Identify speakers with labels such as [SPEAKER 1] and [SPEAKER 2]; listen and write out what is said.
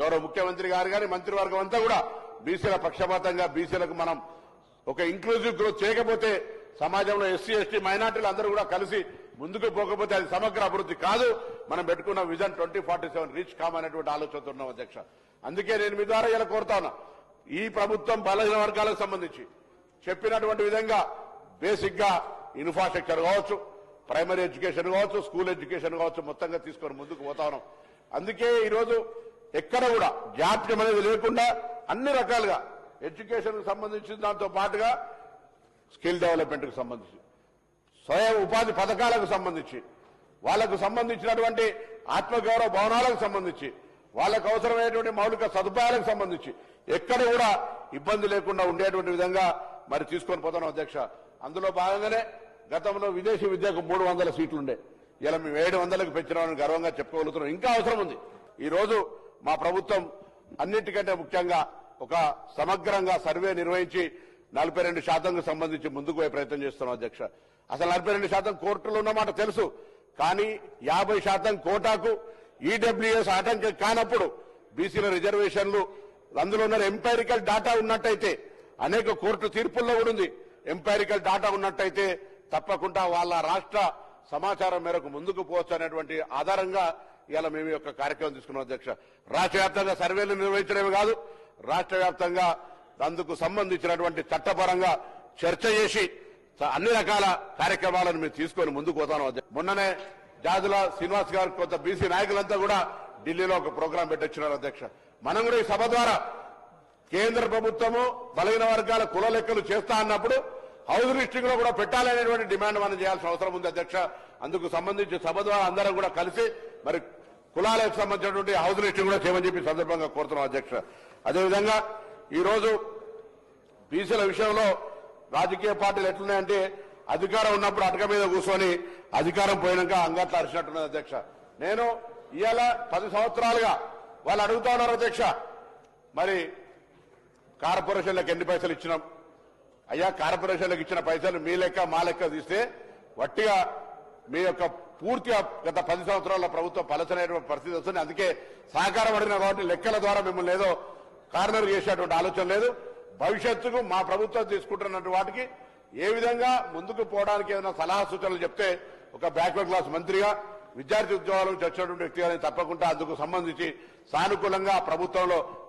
[SPEAKER 1] గౌరవ ముఖ్యమంత్రి గారు గాని మంత్రివర్గం అంతా కూడా బీసీల పక్షపాతంగా బీసీలకు మనం ఒక ఇంక్లూజివ్ గ్రోత్ చేయకపోతే సమాజంలో ఎస్సీ ఎస్టీ మైనార్టీలు అందరూ కూడా కలిసి ముందుకు పోకపోతే అది సమగ్ర అభివృద్ధి కాదు. మనం పెట్టుకున్న విజన్ 2047 రీచ్ కామనేటువంటి ఆలోచనతో ఉన్నాం అధ్యక్ష. అందుకే నేను మీ ద్వారా ఇలా కోరుతా ఉన్నా, ఈ ప్రభుత్వం బలహీన వర్గాలకు సంబంధించి చెప్పినటువంటి విధంగా బేసిక్ గా ఇన్ఫ్రాస్ట్రక్చర్ కావచ్చు, ప్రైమరీ ఎడ్యుకేషన్ కావచ్చు, స్కూల్ ఎడ్యుకేషన్ కావచ్చు, మొత్తంగా తీసుకొని ముందుకు పోతా ఉన్నాం. అందుకే ఈరోజు ఎక్కడ కూడా జాప్యం అనేది లేకుండా అన్ని రకాలుగా ఎడ్యుకేషన్ కు సంబంధించిన దాంతో పాటుగా స్కిల్ డెవలప్మెంట్ కు సంబంధించి, స్వయం ఉపాధి పథకాలకు సంబంధించి, వాళ్లకు సంబంధించినటువంటి ఆత్మగౌరవ భవనాలకు సంబంధించి, వాళ్లకు అవసరమైనటువంటి మౌలిక సదుపాయాలకు సంబంధించి ఎక్కడ కూడా ఇబ్బంది లేకుండా ఉండేటువంటి విధంగా మరి తీసుకొని పోతున్నాం అధ్యక్ష. అందులో భాగంగానే గతంలో విదేశీ విద్యకు 300 సీట్లుండే, ఇలా మేము 700కు పెంచినామని గర్వంగా చెప్పుకోగలుగుతున్నాం. ఇంకా అవసరం ఉంది. ఈ రోజు మా ప్రభుత్వం అన్నిటికంటే ముఖ్యంగా ఒక సమగ్రంగా సర్వే నిర్వహించి 42% సంబంధించి ముందుకు పోయే ప్రయత్నం చేస్తున్నాం అధ్యక్ష. అసలు 42% కోర్టులో ఉన్నమాట తెలుసు, కానీ 50% కోటాకు ఈడబ్ల్యూఎస్ ఆటంకం కానప్పుడు బీసీల రిజర్వేషన్లు అందులో ఉన్న ఎంపైరికల్ డాటా ఉన్నట్టయితే, అనేక కోర్టు తీర్పుల్లో కూడా ఉంది, ఎంపైరికల్ డాటా ఉన్నట్టయితే తప్పకుండా వాళ్ళ రాష్ట్ర సమాచారం మేరకు ముందుకు పోవచ్చు అనేటువంటి ఆధారంగా ఇవాళ మేము యొక్క కార్యక్రమం తీసుకున్నాం అధ్యక్ష. రాష్ట్ర వ్యాప్తంగా సర్వేలు నిర్వహించడమే కాదు, రాష్ట్ర వ్యాప్తంగా అందుకు సంబంధించినటువంటి చట్టపరంగా చర్చ చేసి అన్ని రకాల కార్యక్రమాలను మేము తీసుకొని ముందుకు పోతాను. మొన్ననే జాజుల శ్రీనివాస్ గారు కొంత బీసీ నాయకులంతా కూడా ఢిల్లీలో ఒక ప్రోగ్రాం పెట్టొచ్చినారు అధ్యక్ష. మనం కూడా ఈ సభ ద్వారా కేంద్ర ప్రభుత్వము బలహీన వర్గాల కుల లెక్కలు చేస్తా అన్నప్పుడు హౌస్ లిస్టింగ్ లో కూడా పెట్టాలనేటువంటి డిమాండ్ మనం చేయాల్సిన అవసరం ఉంది అధ్యక్ష. అందుకు సంబంధించి సభ ద్వారా అందరం కూడా కలిసి మరి కులాలకు సంబంధించినటువంటి హౌస్ లిస్టింగ్ కూడా చేయమని చెప్పి సందర్భంగా కోరుతున్నాం అధ్యక్ష. అదేవిధంగా ఈరోజు బీసీల విషయంలో రాజకీయ పార్టీలు ఎట్లున్నాయంటే అధికారం ఉన్నప్పుడు అటక మీద కూర్చొని అధికారం పోయినాక అంగట్లా అరిచినట్టున్నది అధ్యక్ష. నేను ఇవాళ 10 సంవత్సరాలుగా వాళ్ళు అడుగుతా ఉన్నారు అధ్యక్ష, మరి కార్పొరేషన్లకు ఎన్ని పైసలు ఇచ్చినాం? అయ్యా, కార్పొరేషన్లకు ఇచ్చిన పైసలు మీ లెక్క మా లెక్క తీస్తే వట్టిగా మీ యొక్క పూర్తిగా గత 10 సంవత్సరాల ప్రభుత్వం పలచనటువంటి పరిస్థితి వస్తుంది. అందుకే సహకారం అడిగిన కాబట్టి లెక్కల ద్వారా మిమ్మల్ని ఏదో కార్నర్ చేసేటువంటి ఆలోచన లేదు. భవిష్యత్తుకు మా ప్రభుత్వం తీసుకుంటున్నటువంటి వాటికి ఏ విధంగా ముందుకు పోవడానికి ఏదైనా సలహా సూచనలు చెప్తే ఒక బ్యాక్వర్డ్ క్లాస్ మంత్రిగా విద్యార్థి ఉద్యోగాల నుంచి వచ్చినటువంటి వ్యక్తిగా తప్పకుండా అందుకు సంబంధించి సానుకూలంగా ప్రభుత్వంలో